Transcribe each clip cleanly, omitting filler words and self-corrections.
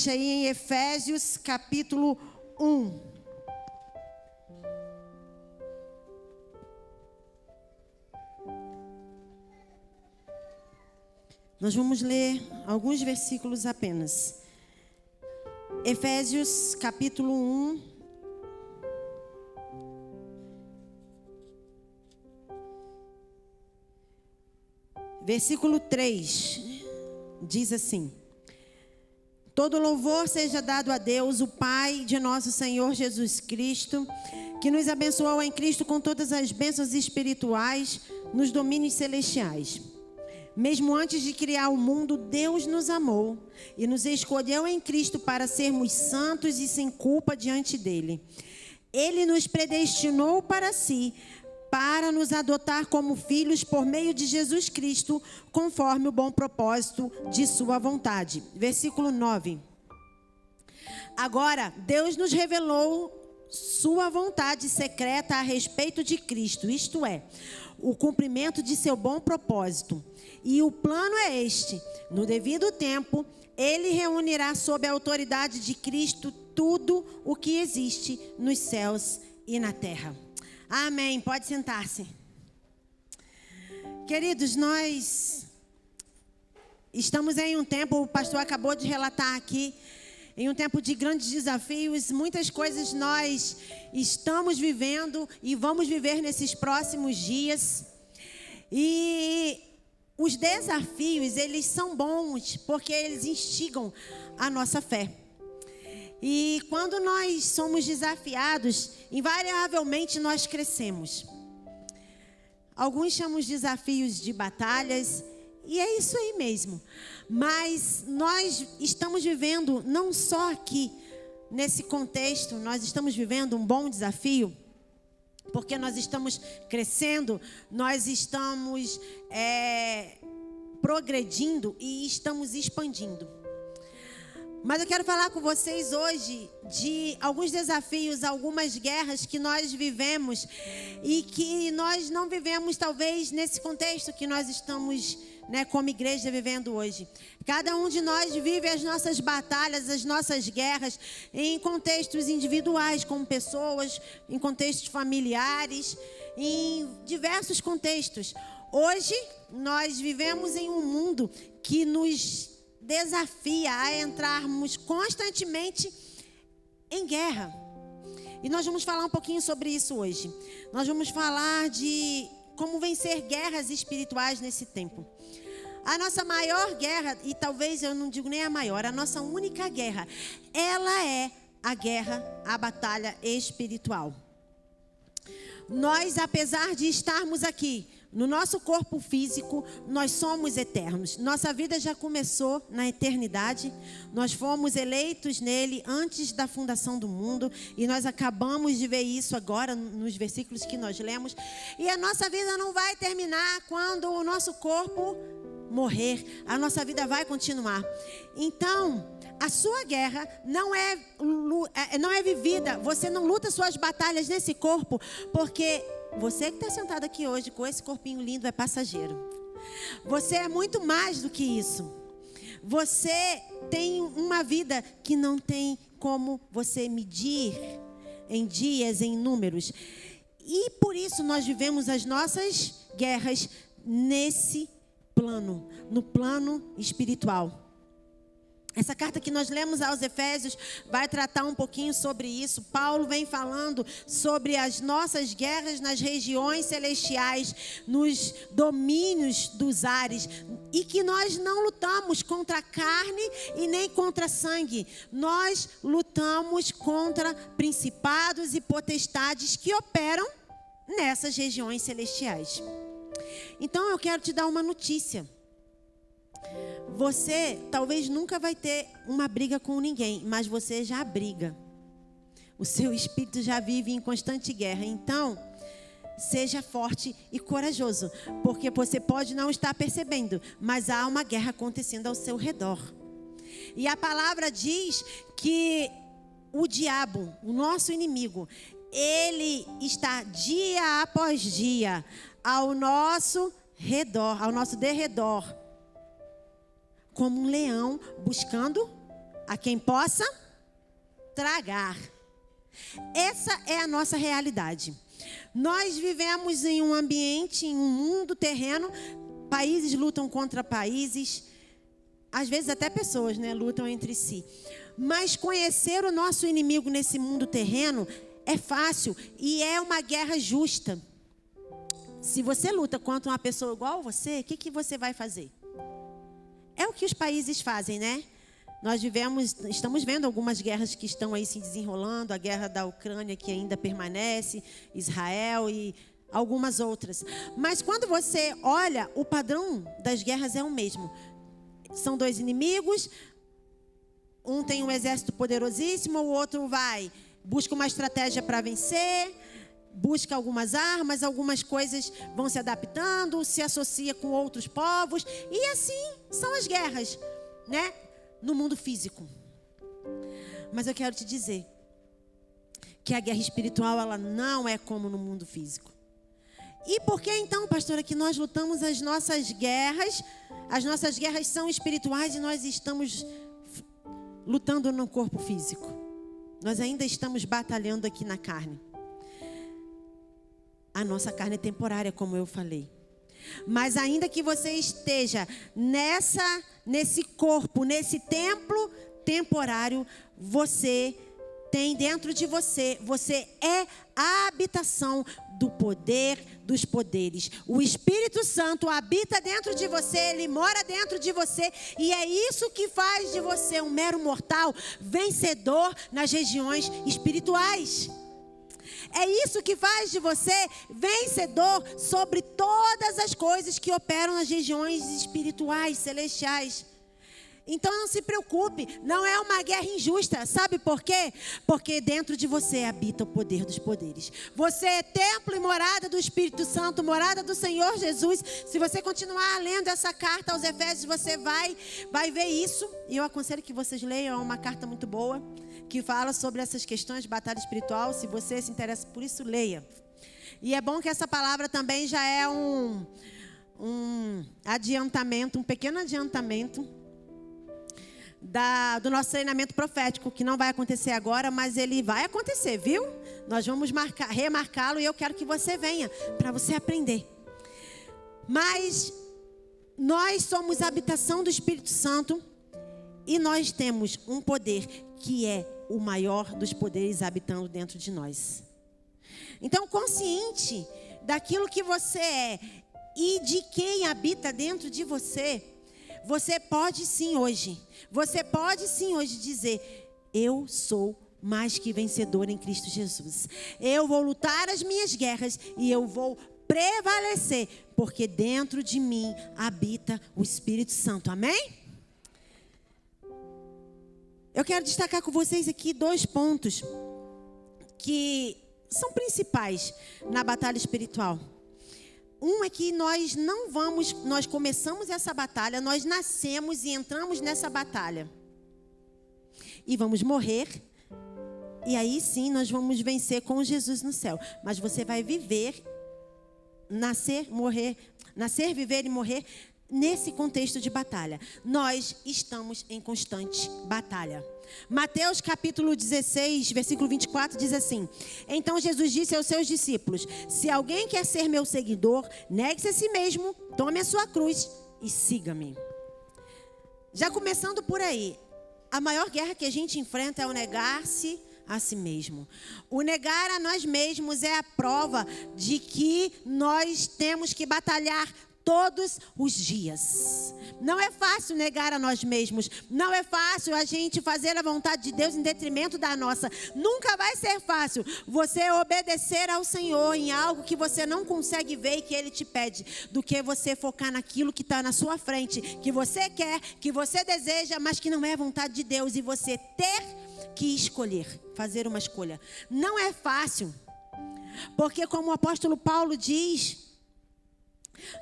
gente aí em Efésios capítulo 1. Nós vamos ler alguns versículos apenas. Efésios capítulo 1. Versículo 3. Diz assim: todo louvor seja dado a Deus, o Pai de nosso Senhor Jesus Cristo, que nos abençoou em Cristo com todas as bênçãos espirituais nos domínios celestiais. Mesmo antes de criar o mundo, Deus nos amou e nos escolheu em Cristo para sermos santos e sem culpa diante dele. Ele nos predestinou para si, para nos adotar como filhos por meio de Jesus Cristo, conforme o bom propósito de sua vontade. Versículo 9. Agora, Deus nos revelou sua vontade secreta a respeito de Cristo, isto é, o cumprimento de seu bom propósito. E o plano é este: no devido tempo, ele reunirá sob a autoridade de Cristo tudo o que existe nos céus e na terra. Amém. Pode sentar-se. Queridos, nós estamos em um tempo, o pastor acabou de relatar aqui, em um tempo de grandes desafios. Muitas coisas nós estamos vivendo e vamos viver nesses próximos dias. E os desafios, eles são bons porque eles instigam a nossa fé. E quando nós somos desafiados, invariavelmente nós crescemos. Alguns chamam os desafios de batalhas, e é isso aí mesmo. Mas nós estamos vivendo, não só aqui, nesse contexto, nós estamos vivendo um bom desafio, porque nós estamos crescendo, nós estamos progredindo e estamos expandindo. Mas eu quero falar com vocês hoje de alguns desafios, algumas guerras que nós vivemos e que nós não vivemos talvez nesse contexto que nós estamos, como igreja vivendo hoje. Cada um de nós vive as nossas batalhas, as nossas guerras em contextos individuais, como pessoas, em contextos familiares, em diversos contextos. Hoje nós vivemos em um mundo que nos desafia a entrarmos constantemente em guerra. E nós vamos falar um pouquinho sobre isso hoje. Nós vamos falar de como vencer guerras espirituais nesse tempo. A nossa maior guerra, e talvez eu não digo nem a maior, a nossa única guerra, ela é a guerra, a batalha espiritual. Nós, apesar de estarmos aqui no nosso corpo físico, nós somos eternos. Nossa vida já começou na eternidade. Nós fomos eleitos nele antes da fundação do mundo. E nós acabamos de ver isso agora nos versículos que nós lemos. E a nossa vida não vai terminar quando o nosso corpo morrer. A nossa vida vai continuar. Então, a sua guerra não é vivida. Você não luta suas batalhas nesse corpo, porque você que está sentado aqui hoje com esse corpinho lindo é passageiro. Você é muito mais do que isso. Você tem uma vida que não tem como você medir em dias, em números. E por isso nós vivemos as nossas guerras nesse plano, no plano espiritual. Essa carta que nós lemos aos Efésios vai tratar um pouquinho sobre isso. Paulo vem falando sobre as nossas guerras nas regiões celestiais, nos domínios dos ares, e que nós não lutamos contra a carne e nem contra sangue. Nós lutamos contra principados e potestades que operam nessas regiões celestiais. Então eu quero te dar uma notícia. Você talvez nunca vai ter uma briga com ninguém, mas você já briga. O seu espírito já vive em constante guerra. Então, seja forte e corajoso, porque você pode não estar percebendo, mas há uma guerra acontecendo ao seu redor. E a palavra diz que o diabo, o nosso inimigo, ele está dia após dia ao nosso redor, ao nosso derredor, como um leão buscando a quem possa tragar. Essa é a nossa realidade. Nós vivemos em um ambiente, em um mundo terreno. Países lutam contra países. Às vezes até pessoas, né, lutam entre si. Mas conhecer o nosso inimigo nesse mundo terreno é fácil e é uma guerra justa. Se você luta contra uma pessoa igual a você, o que você vai fazer? É o que os países fazem, né? Nós estamos vendo algumas guerras que estão aí se desenrolando, a guerra da Ucrânia que ainda permanece, Israel e algumas outras. Mas quando você olha, o padrão das guerras é o mesmo. São dois inimigos, um tem um exército poderosíssimo, o outro busca uma estratégia para vencer, busca algumas armas, algumas coisas vão se adaptando, se associa com outros povos, e assim são as guerras, né? No mundo físico. Mas eu quero te dizer que a guerra espiritual, ela não é como no mundo físico. E por que então, pastora, que nós lutamos as nossas guerras? As nossas guerras são espirituais e nós estamos lutando no corpo físico. Nós ainda estamos batalhando aqui na carne. A nossa carne é temporária, como eu falei. Mas ainda que você esteja nesse corpo, nesse templo temporário, você tem dentro de você é a habitação do poder dos poderes. O Espírito Santo habita dentro de você, ele mora dentro de você, e é isso que faz de você um mero mortal vencedor nas regiões espirituais. É isso que faz de você vencedor sobre todas as coisas que operam nas regiões espirituais, celestiais. Então não se preocupe, não é uma guerra injusta. Sabe por quê? Porque dentro de você habita o poder dos poderes. Você é templo e morada do Espírito Santo, morada do Senhor Jesus. Se você continuar lendo essa carta aos Efésios, você vai ver isso. E eu aconselho que vocês leiam, é uma carta muito boa, que fala sobre essas questões de batalha espiritual. Se você se interessa por isso, leia. E é bom que essa palavra também já é um adiantamento, um pequeno adiantamento do nosso treinamento profético, que não vai acontecer agora, mas ele vai acontecer, viu? Nós vamos remarcá-lo e eu quero que você venha, para você aprender. Mas nós somos a habitação do Espírito Santo e nós temos um poder que é o maior dos poderes habitando dentro de nós. Então, consciente daquilo que você é e de quem habita dentro de você, você pode sim hoje dizer: eu sou mais que vencedor em Cristo Jesus. Eu vou lutar as minhas guerras e eu vou prevalecer, porque dentro de mim habita o Espírito Santo. Amém? Eu quero destacar com vocês aqui 2 pontos que são principais na batalha espiritual. Um é que nós começamos essa batalha, nós nascemos e entramos nessa batalha. E vamos morrer, e aí sim nós vamos vencer com Jesus no céu. Mas você vai viver, nascer, viver e morrer nesse contexto de batalha. Nós estamos em constante batalha. Mateus capítulo 16, versículo 24 diz assim: então Jesus disse aos seus discípulos: se alguém quer ser meu seguidor, negue-se a si mesmo, tome a sua cruz e siga-me. Já começando por aí, a maior guerra que a gente enfrenta é o negar-se a si mesmo. O negar a nós mesmos é a prova de que nós temos que batalhar todos os dias. Não é fácil negar a nós mesmos. Não é fácil a gente fazer a vontade de Deus em detrimento da nossa. Nunca vai ser fácil você obedecer ao Senhor em algo que você não consegue ver e que Ele te pede, do que você focar naquilo que está na sua frente, que você quer, que você deseja, mas que não é a vontade de Deus, e você ter que escolher, fazer uma escolha. Não é fácil, porque como o apóstolo Paulo diz,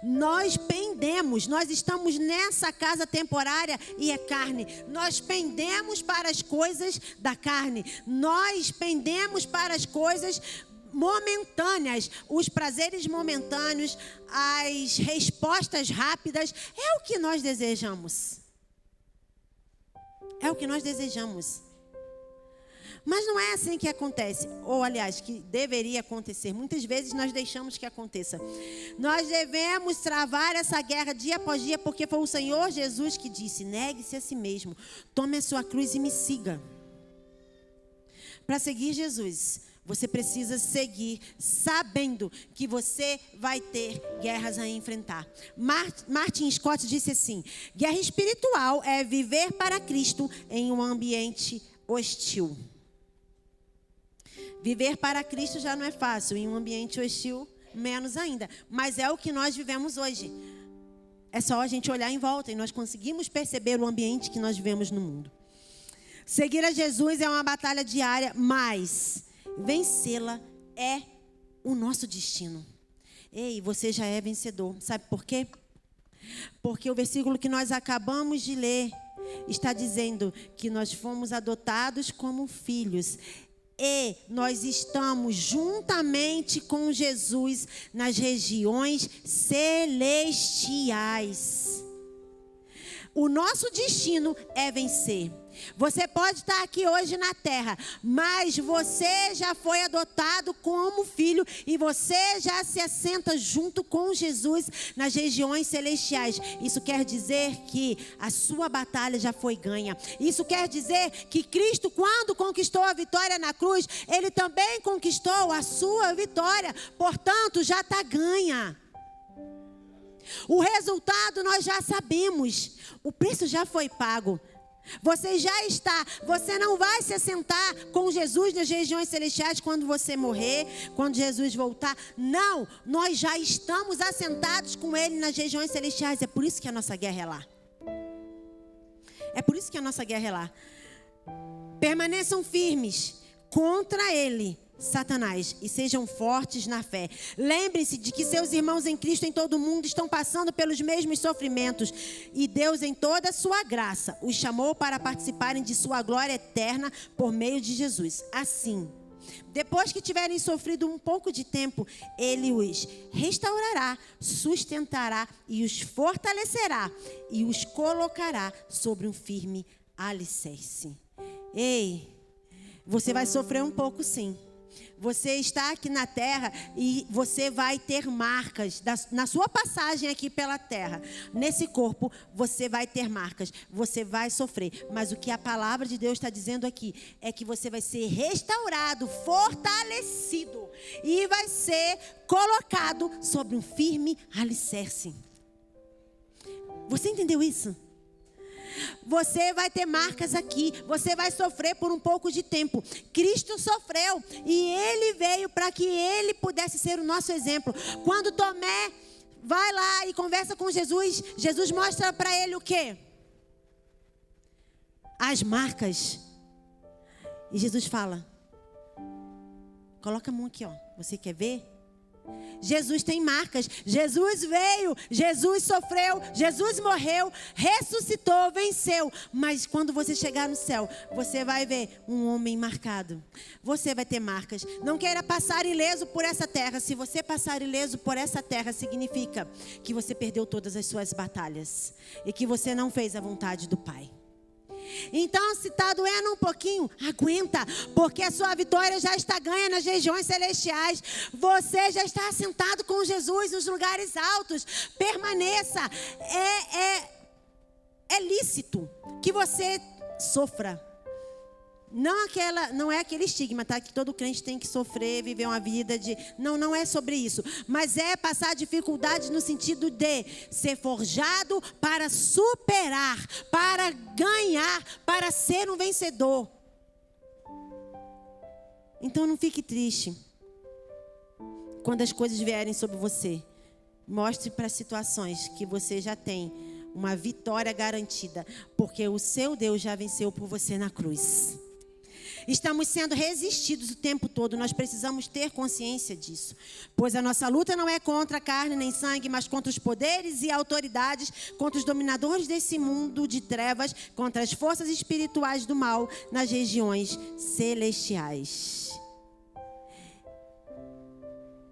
nós pendemos, nós estamos nessa casa temporária e é carne. Nós pendemos para as coisas da carne. Nós pendemos para as coisas momentâneas, os prazeres momentâneos, as respostas rápidas. É o que nós desejamos. É o que nós desejamos. Mas não é assim que acontece. Ou, aliás, que deveria acontecer. Muitas vezes nós deixamos que aconteça. Nós devemos travar essa guerra dia após dia, porque foi o Senhor Jesus que disse: negue-se a si mesmo, tome a sua cruz e me siga. Para seguir Jesus, você precisa seguir sabendo que você vai ter guerras a enfrentar. Martin Scott disse assim: guerra espiritual é viver para Cristo em um ambiente hostil. Viver para Cristo já não é fácil, em um ambiente hostil, menos ainda. Mas é o que nós vivemos hoje. É só a gente olhar em volta e nós conseguimos perceber o ambiente que nós vivemos no mundo. Seguir a Jesus é uma batalha diária, mas vencê-la é o nosso destino. Ei, você já é vencedor. Sabe por quê? Porque o versículo que nós acabamos de ler está dizendo que nós fomos adotados como filhos. E nós estamos juntamente com Jesus nas regiões celestiais. O nosso destino é vencer. Você pode estar aqui hoje na terra, mas você já foi adotado como filho e você já se assenta junto com Jesus nas regiões celestiais. Isso quer dizer que a sua batalha já foi ganha. Isso quer dizer que Cristo, quando conquistou a vitória na cruz, Ele também conquistou a sua vitória. Portanto, já está ganha. O resultado nós já sabemos. O preço já foi pago. Você já está. Você não vai se assentar com Jesus nas regiões celestiais quando você morrer, quando Jesus voltar. Não, nós já estamos assentados com Ele nas regiões celestiais. É por isso que a nossa guerra é lá. É por isso que a nossa guerra é lá. Permaneçam firmes contra Ele, Satanás, e sejam fortes na fé. Lembre-se de que seus irmãos em Cristo em todo o mundo estão passando pelos mesmos sofrimentos. E Deus, em toda a sua graça, os chamou para participarem de sua glória eterna por meio de Jesus. Assim, depois que tiverem sofrido um pouco de tempo, Ele os restaurará, sustentará e os fortalecerá e os colocará sobre um firme alicerce. Ei, você vai sofrer um pouco, sim. Você está aqui na terra e você vai ter marcas na sua passagem aqui pela terra. Nesse corpo você vai ter marcas, você vai sofrer. Mas o que a palavra de Deus está dizendo aqui é que você vai ser restaurado, fortalecido e vai ser colocado sobre um firme alicerce. Você entendeu isso? Você vai ter marcas aqui. Você vai sofrer por um pouco de tempo. Cristo sofreu e Ele veio para que Ele pudesse ser o nosso exemplo. Quando Tomé vai lá e conversa com Jesus, Jesus mostra para ele o quê? As marcas. E Jesus fala: coloca a mão aqui, ó. Você quer ver? Jesus tem marcas. Jesus veio, Jesus sofreu, Jesus morreu, ressuscitou, venceu. Mas quando você chegar no céu, você vai ver um homem marcado. Você vai ter marcas. Não queira passar ileso por essa terra. Se você passar ileso por essa terra, significa que você perdeu todas as suas batalhas e que você não fez a vontade do Pai. Então, se está doendo um pouquinho, aguenta, porque a sua vitória já está ganha nas regiões celestiais. Você já está assentado com Jesus nos lugares altos. Permaneça. É lícito que você sofra. Não é aquele estigma, tá? Que todo crente tem que sofrer, viver uma vida de... Não é sobre isso. Mas é passar dificuldades no sentido de ser forjado para superar, para ganhar, para ser um vencedor. Então não fique triste quando as coisas vierem sobre você. Mostre para situações que você já tem uma vitória garantida, porque o seu Deus já venceu por você na cruz. Estamos sendo resistidos o tempo todo. Nós precisamos ter consciência disso. Pois a nossa luta não é contra a carne nem sangue, mas contra os poderes e autoridades, contra os dominadores desse mundo de trevas, contra as forças espirituais do mal nas regiões celestiais.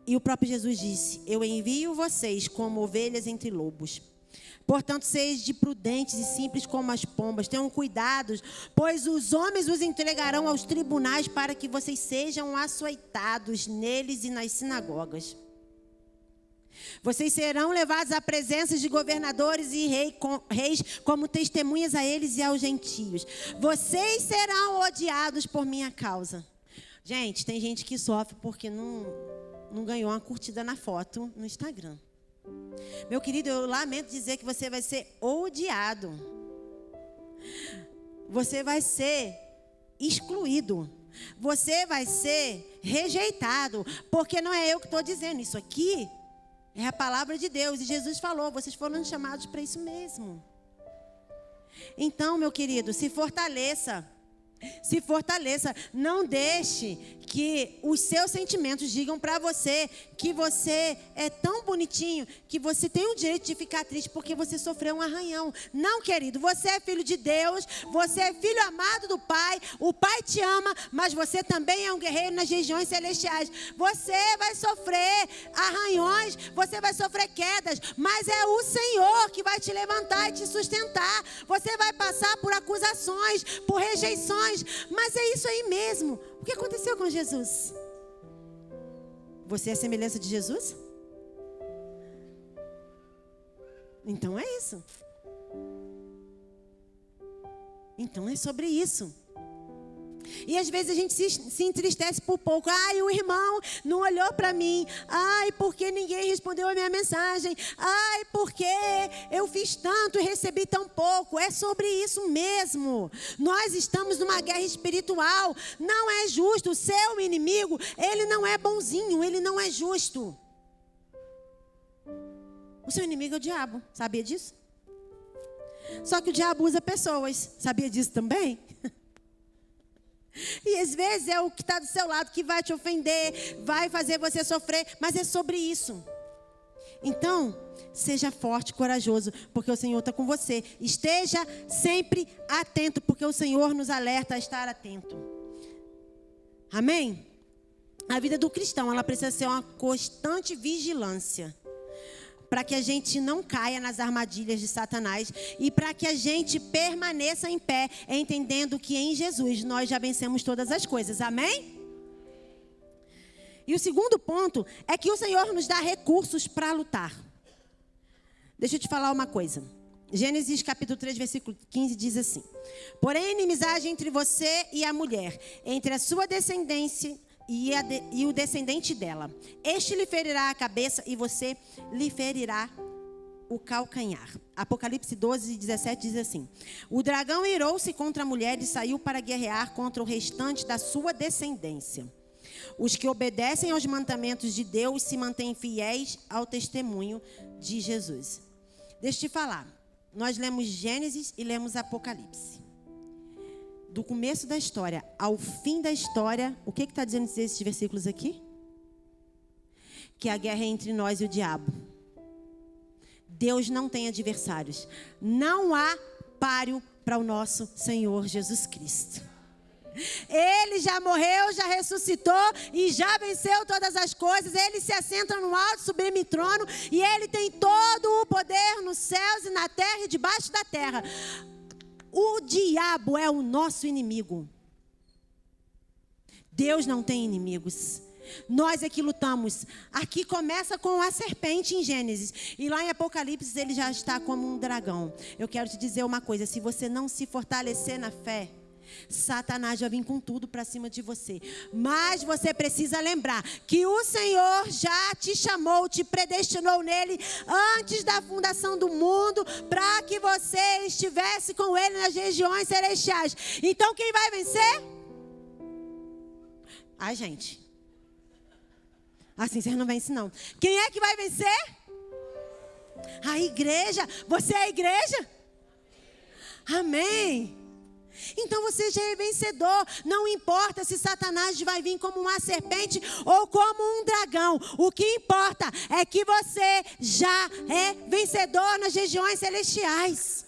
E o próprio Jesus disse: eu envio vocês como ovelhas entre lobos. Portanto, sejam prudentes e simples como as pombas. Tenham cuidado, pois os homens os entregarão aos tribunais para que vocês sejam açoitados neles e nas sinagogas. Vocês serão levados à presença de governadores e reis como testemunhas a eles e aos gentios. Vocês serão odiados por minha causa. Gente, tem gente que sofre porque não ganhou uma curtida na foto no Instagram. Meu querido, eu lamento dizer que você vai ser odiado. Você vai ser excluído. Você vai ser rejeitado. Porque não é eu que estou dizendo. Isso aqui é a palavra de Deus. E Jesus falou, vocês foram chamados para isso mesmo. Então, meu querido, se fortaleça. Se fortaleça. Não deixe que os seus sentimentos digam para você que você é tão bonitinho que você tem o direito de ficar triste porque você sofreu um arranhão. Não, querido, você é filho de Deus, você é filho amado do Pai, o Pai te ama, mas você também é um guerreiro nas regiões celestiais. Você vai sofrer arranhões, você vai sofrer quedas, mas é o Senhor que vai te levantar e te sustentar. Você vai passar por acusações, por rejeições, mas é isso aí mesmo. O que aconteceu com Jesus? Você é a semelhança de Jesus? Então é isso. Então é sobre isso. E às vezes a gente se entristece por pouco. Ai, o irmão não olhou para mim. Ai, porque ninguém respondeu a minha mensagem. Ai, porque eu fiz tanto e recebi tão pouco. É sobre isso mesmo. Nós estamos numa guerra espiritual. Não é justo. O seu inimigo, ele não é bonzinho, ele não é justo. O seu inimigo é o diabo. Sabia disso? Só que o diabo usa pessoas. Sabia disso também? E às vezes é o que está do seu lado que vai te ofender, vai fazer você sofrer, mas é sobre isso. Então, seja forte, corajoso, porque o Senhor está com você. Esteja sempre atento, porque o Senhor nos alerta a estar atento. Amém? A vida do cristão, ela precisa ser uma constante vigilância, para que a gente não caia nas armadilhas de Satanás e para que a gente permaneça em pé, entendendo que em Jesus nós já vencemos todas as coisas. Amém? E o segundo ponto é que o Senhor nos dá recursos para lutar. Deixa eu te falar uma coisa. Gênesis capítulo 3, versículo 15 diz assim: porém, a inimizade entre você e a mulher, entre a sua descendência e o descendente dela. Este lhe ferirá a cabeça e você lhe ferirá o calcanhar. Apocalipse 12, 17 diz assim: o dragão irou-se contra a mulher e saiu para guerrear contra o restante da sua descendência. Os que obedecem aos mandamentos de Deus se mantêm fiéis ao testemunho de Jesus. Deixa eu te falar. Nós lemos Gênesis e lemos Apocalipse. Do começo da história ao fim da história, o que está dizendo esses versículos aqui? Que a guerra é entre nós e o diabo. Deus não tem adversários. Não há páreo para o nosso Senhor Jesus Cristo. Ele já morreu, já ressuscitou e já venceu todas as coisas. Ele se assenta no alto, sublime trono, e Ele tem todo o poder nos céus e na terra e debaixo da terra. O diabo é o nosso inimigo. Deus não tem inimigos. Nós é que lutamos. Aqui começa com a serpente em Gênesis. E lá em Apocalipse ele já está como um dragão. Eu quero te dizer uma coisa. Se você não se fortalecer na fé, Satanás vai vir com tudo para cima de você. Mas você precisa lembrar que o Senhor já te chamou, te predestinou nele antes da fundação do mundo, para que você estivesse com ele nas regiões celestiais. Então quem vai vencer? Ai, gente, assim vocês não vencem não. Quem é que vai vencer? A igreja. Você é a igreja? Amém. Então você já é vencedor. Não importa se Satanás vai vir como uma serpente ou como um dragão. O que importa é que você já é vencedor nas regiões celestiais.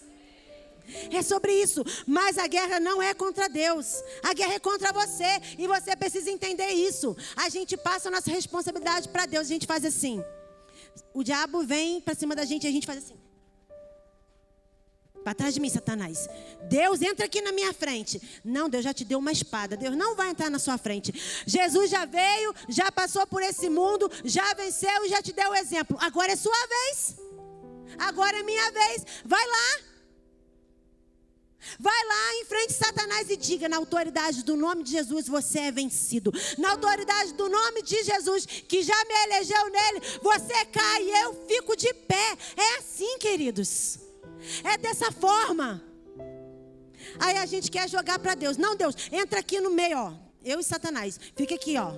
É sobre isso. Mas a guerra não é contra Deus. A guerra é contra você. E você precisa entender isso. A gente passa a nossa responsabilidade para Deus. A gente faz assim. O diabo vem para cima da gente e a gente faz assim. Para trás de mim, Satanás. Deus, entra aqui na minha frente. Não, Deus já te deu uma espada. Deus não vai entrar na sua frente. Jesus já veio, já passou por esse mundo, já venceu e já te deu o exemplo. Agora é sua vez. Agora é minha vez. Vai lá. Vai lá, enfrente Satanás e diga: na autoridade do nome de Jesus, você é vencido. Na autoridade do nome de Jesus, que já me elegeu nele, você cai e eu fico de pé. É assim, queridos. É dessa forma. Aí a gente quer jogar para Deus. Não, Deus, entra aqui no meio, ó. Eu e Satanás. Fica aqui, ó.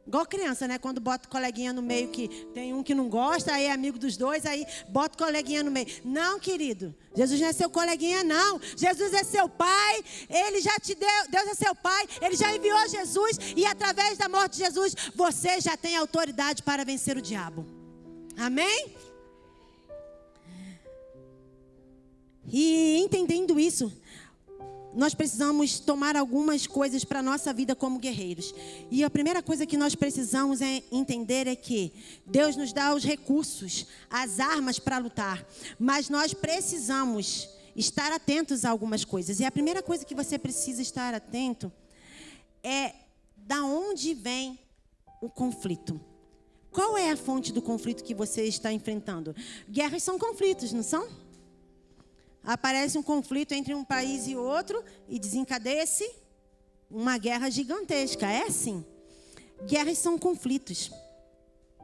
Igual criança, né? Quando bota o coleguinha no meio, que tem um que não gosta, aí é amigo dos dois, aí bota o coleguinha no meio. Não, querido. Jesus não é seu coleguinha, não. Jesus é seu pai. Ele já te deu. Deus é seu pai. Ele já enviou Jesus. E através da morte de Jesus, você já tem autoridade para vencer o diabo. Amém? E entendendo isso, nós precisamos tomar algumas coisas para a nossa vida como guerreiros. E a primeira coisa que nós precisamos entender é que Deus nos dá os recursos, as armas para lutar. Mas nós precisamos estar atentos a algumas coisas. E a primeira coisa que você precisa estar atento é da onde vem o conflito. Qual é a fonte do conflito que você está enfrentando? Guerras são conflitos, não são? Aparece um conflito entre um país e outro e desencadeia-se uma guerra gigantesca. É assim. Guerras são conflitos.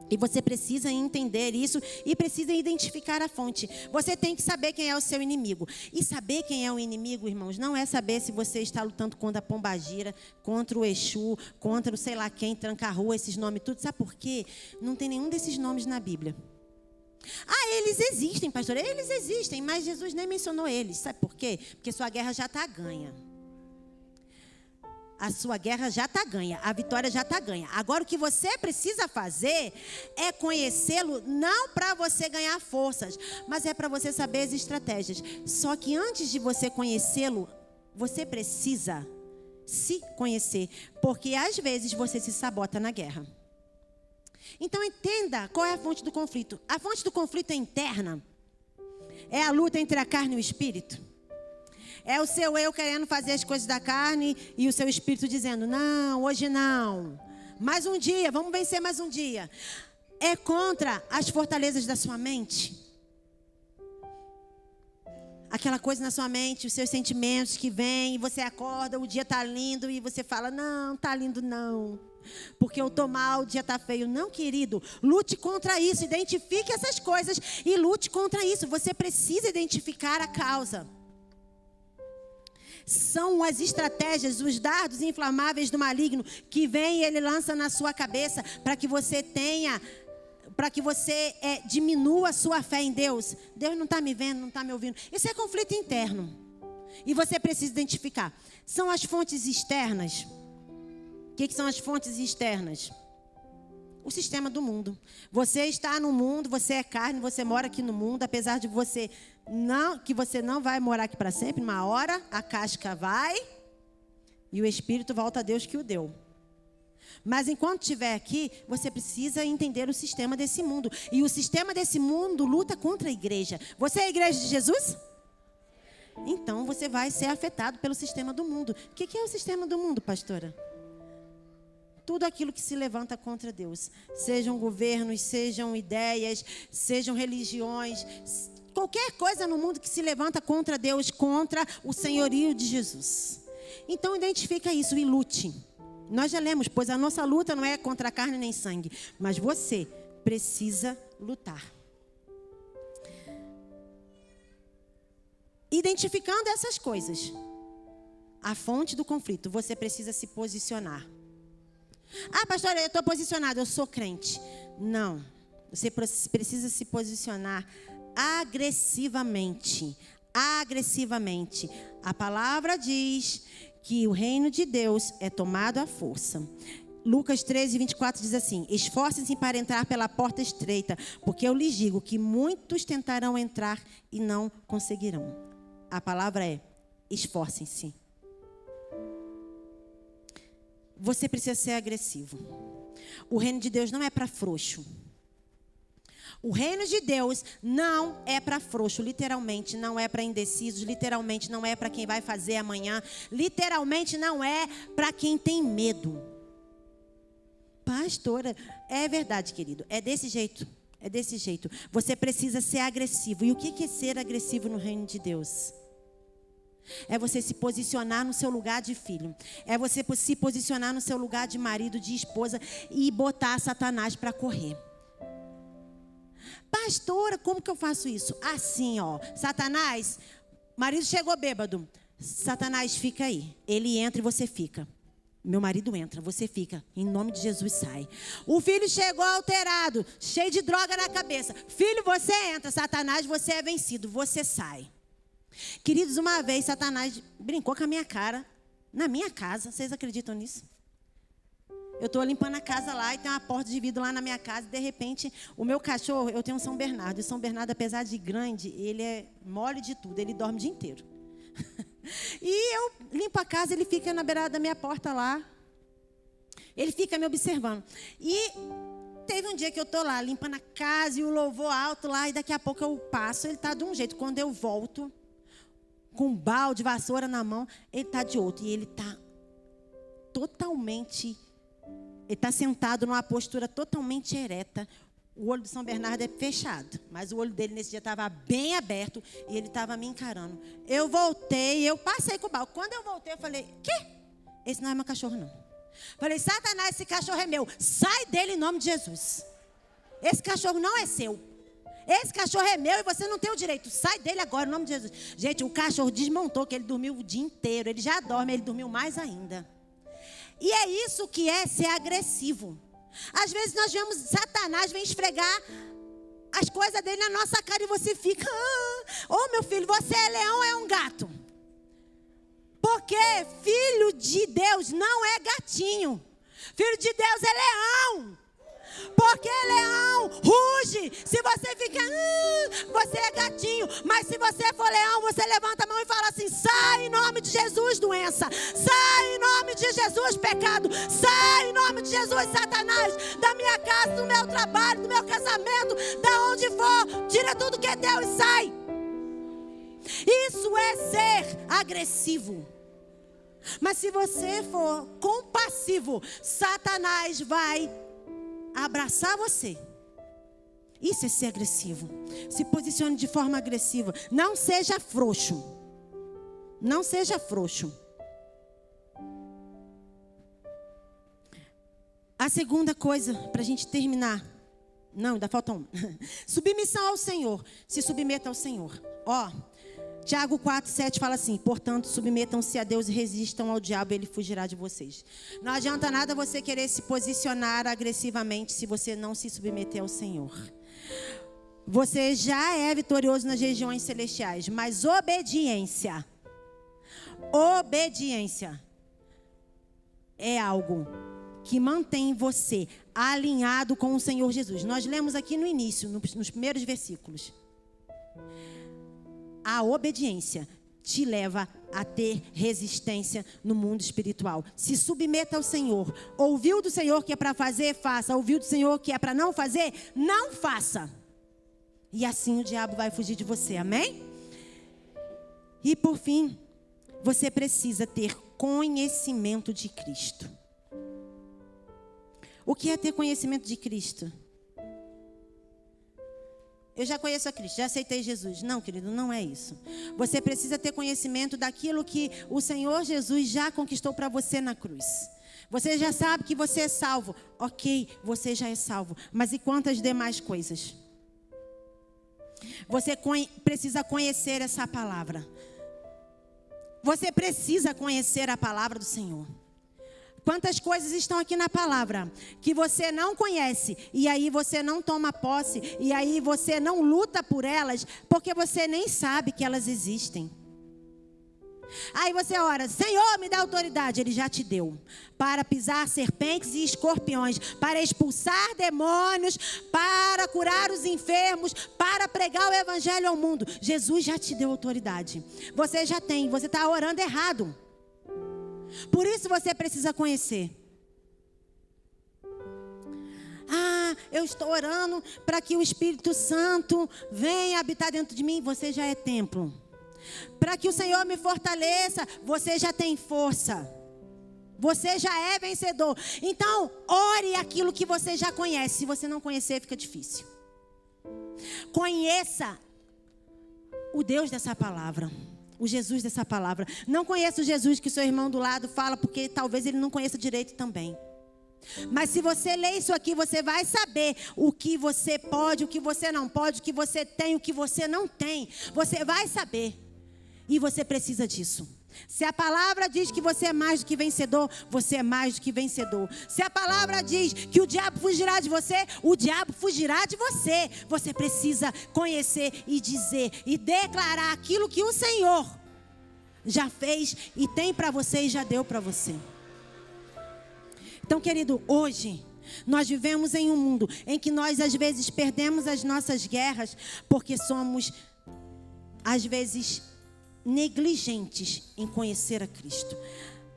E você precisa entender isso e precisa identificar a fonte. Você tem que saber quem é o seu inimigo. E saber quem é o inimigo, irmãos, não é saber se você está lutando contra a pombagira, contra o Exu, contra o sei lá quem, tranca-rua, esses nomes tudo. Sabe por quê? Não tem nenhum desses nomes na Bíblia. Ah, eles existem, pastor. Eles existem, mas Jesus nem mencionou eles. Sabe por quê? Porque sua guerra já está ganha. A sua guerra já está ganha. A vitória já está ganha. Agora, o que você precisa fazer é conhecê-lo, não para você ganhar forças, mas é para você saber as estratégias. Só que antes de você conhecê-lo, você precisa se conhecer. Porque às vezes você se sabota na guerra. Então entenda qual é a fonte do conflito. A fonte do conflito é interna. É a luta entre a carne e o espírito. É o seu eu querendo fazer as coisas da carne e o seu espírito dizendo: não, hoje não. Mais um dia, vamos vencer mais um dia. É contra as fortalezas da sua mente. Aquela coisa na sua mente, os seus sentimentos que vêm, e você acorda, o dia está lindo e você fala: não, está lindo não. Porque eu estou mal, o dia está feio. Não, querido, lute contra isso. Identifique essas coisas e lute contra isso. Você precisa identificar a causa. São as estratégias, os dardos inflamáveis do maligno que vem e ele lança na sua cabeça para que você tenha, para que você diminua a sua fé em Deus. Deus não está me vendo, não está me ouvindo. Isso é conflito interno. E você precisa identificar. São as fontes externas. O que são as fontes externas? O sistema do mundo. Você está no mundo, você é carne, você mora aqui no mundo, apesar de você não vai morar aqui para sempre, uma hora a casca vai e o espírito volta a Deus que o deu. Mas enquanto estiver aqui, você precisa entender o sistema desse mundo. E o sistema desse mundo luta contra a igreja. Você é a igreja de Jesus? Então você vai ser afetado pelo sistema do mundo. O que é o sistema do mundo, pastora? Tudo aquilo que se levanta contra Deus. Sejam governos, sejam ideias, sejam religiões. Qualquer coisa no mundo que se levanta contra Deus, contra o senhorio de Jesus. Então identifica isso e lute. Nós já lemos, pois a nossa luta não é contra carne nem sangue. Mas você precisa lutar. Identificando essas coisas, a fonte do conflito, você precisa se posicionar. Ah, pastora, eu estou posicionado, eu sou crente. Não, você precisa se posicionar agressivamente. Agressivamente. A palavra diz que o reino de Deus é tomado à força. Lucas 13, 24 diz assim: esforcem-se para entrar pela porta estreita, porque eu lhes digo que muitos tentarão entrar e não conseguirão. A palavra é: esforcem-se. Você precisa ser agressivo. O reino de Deus não é para frouxo. O reino de Deus não é para frouxo, literalmente não é para indecisos, literalmente não é para quem vai fazer amanhã, literalmente não é para quem tem medo. Pastora, é verdade, querido, é desse jeito, é desse jeito. Você precisa ser agressivo. E o que é ser agressivo no reino de Deus? É você se posicionar no seu lugar de filho. É você se posicionar no seu lugar de marido, de esposa e botar Satanás para correr. Pastora, como que eu faço isso? Assim, ó. Satanás, marido chegou bêbado. Satanás, fica aí. Ele entra e você fica. Meu marido entra, você fica. Em nome de Jesus, sai. O filho chegou alterado, cheio de droga na cabeça. Filho, você entra. Satanás, você é vencido. Você sai. Queridos, uma vez Satanás brincou com a minha cara. Na minha casa. Vocês acreditam nisso? Eu estou limpando a casa lá e tem uma porta de vidro lá na minha casa. E de repente, o meu cachorro, eu tenho um São Bernardo. E São Bernardo, apesar de grande, ele é mole de tudo. Ele dorme o dia inteiro. E eu limpo a casa, ele fica na beirada da minha porta lá. Ele fica me observando. E teve um dia que eu estou lá limpando a casa e o louvor alto lá. E daqui a pouco eu passo, ele está de um jeito. Quando eu volto, com um balde, vassoura na mão, ele está de outro. E ele está totalmente... Ele está sentado numa postura totalmente ereta. O olho do São Bernardo é fechado. Mas o olho dele nesse dia estava bem aberto. E ele estava me encarando. Eu voltei, eu passei com o balde. Quando eu voltei, eu falei, quê? Esse não é meu cachorro, não. Falei, Satanás, esse cachorro é meu. Sai dele em nome de Jesus. Esse cachorro não é seu. Esse cachorro é meu e você não tem o direito. Sai dele agora em nome de Jesus. Gente, o cachorro desmontou, que ele dormiu o dia inteiro. Ele já dorme, ele dormiu mais ainda. E é isso que é ser agressivo. Às vezes nós vemos Satanás vem esfregar as coisas dele na nossa cara e você fica... Ô meu filho, você é leão ou é um gato? Porque filho de Deus não é gatinho. Filho de Deus é leão. Porque leão ruge. Se você fica, você é gatinho. Mas se você for leão, você levanta a mão e fala assim: sai em nome de Jesus, doença. Sai em nome de Jesus, pecado. Sai em nome de Jesus, Satanás. Da minha casa, do meu trabalho, do meu casamento, da onde for. Tira tudo que é teu e sai. Isso é ser agressivo. Mas se você for compassivo, Satanás vai abraçar você. Isso é ser agressivo. Se posicione de forma agressiva. Não seja frouxo. Não seja frouxo. A segunda coisa, para a gente terminar. Não, ainda falta um. Submissão ao Senhor. Se submeta ao Senhor. Tiago 4:7 fala assim: portanto, submetam-se a Deus e resistam ao diabo, ele fugirá de vocês. Não adianta nada você querer se posicionar agressivamente se você não se submeter ao Senhor. Você já é vitorioso nas regiões celestiais, mas obediência é algo que mantém você alinhado com o Senhor Jesus. Nós lemos aqui no início, nos primeiros versículos. A obediência te leva a ter resistência no mundo espiritual. Se submeta ao Senhor. Ouviu do Senhor que é para fazer, faça. Ouviu do Senhor que é para não fazer, não faça. E assim o diabo vai fugir de você, amém? E por fim, você precisa ter conhecimento de Cristo. O que é ter conhecimento de Cristo? Eu já conheço a Cristo, já aceitei Jesus. Não, querido, não é isso. Você precisa ter conhecimento daquilo que o Senhor Jesus já conquistou para você na cruz. Você já sabe que você é salvo. Ok, você já é salvo. Mas e quantas demais coisas? Você precisa conhecer essa palavra. Você precisa conhecer a palavra do Senhor. Quantas coisas estão aqui na palavra que você não conhece e aí você não toma posse e aí você não luta por elas porque você nem sabe que elas existem. Aí você ora: Senhor, me dá autoridade. Ele já te deu para pisar serpentes e escorpiões, para expulsar demônios, para curar os enfermos, para pregar o evangelho ao mundo. Jesus já te deu autoridade. Você já tem, você está orando errado. Por isso você precisa conhecer. eu estou orando para que o Espírito Santo venha habitar dentro de mim. Você já é templo. Para que o Senhor me fortaleça, você já tem força. Você já é vencedor. Então, ore aquilo que você já conhece. Se você não conhecer, fica difícil. Conheça o Deus dessa palavra, o Jesus dessa palavra. Não conheça o Jesus que seu irmão do lado fala, porque talvez ele não conheça direito também. Mas se você ler isso aqui, você vai saber o que você pode, o que você não pode, o que você tem, o que você não tem. Você vai saber. E você precisa disso. Se a palavra diz que você é mais do que vencedor, você é mais do que vencedor. Se a palavra diz que o diabo fugirá de você, o diabo fugirá de você. Você precisa conhecer e dizer e declarar aquilo que o Senhor já fez e tem para você e já deu para você. Então, querido, hoje nós vivemos em um mundo em que nós às vezes perdemos as nossas guerras porque somos, às vezes, negligentes em conhecer a Cristo.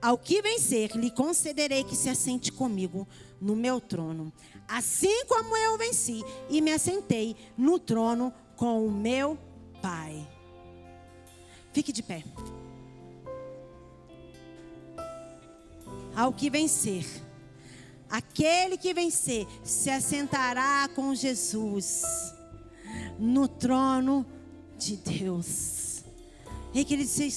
Ao que vencer, lhe concederei que se assente comigo no meu trono, assim como eu venci e me assentei no trono com o meu Pai. Fique de pé. Ao que vencer, aquele que vencer se assentará com Jesus no trono de Deus. E queridos, vocês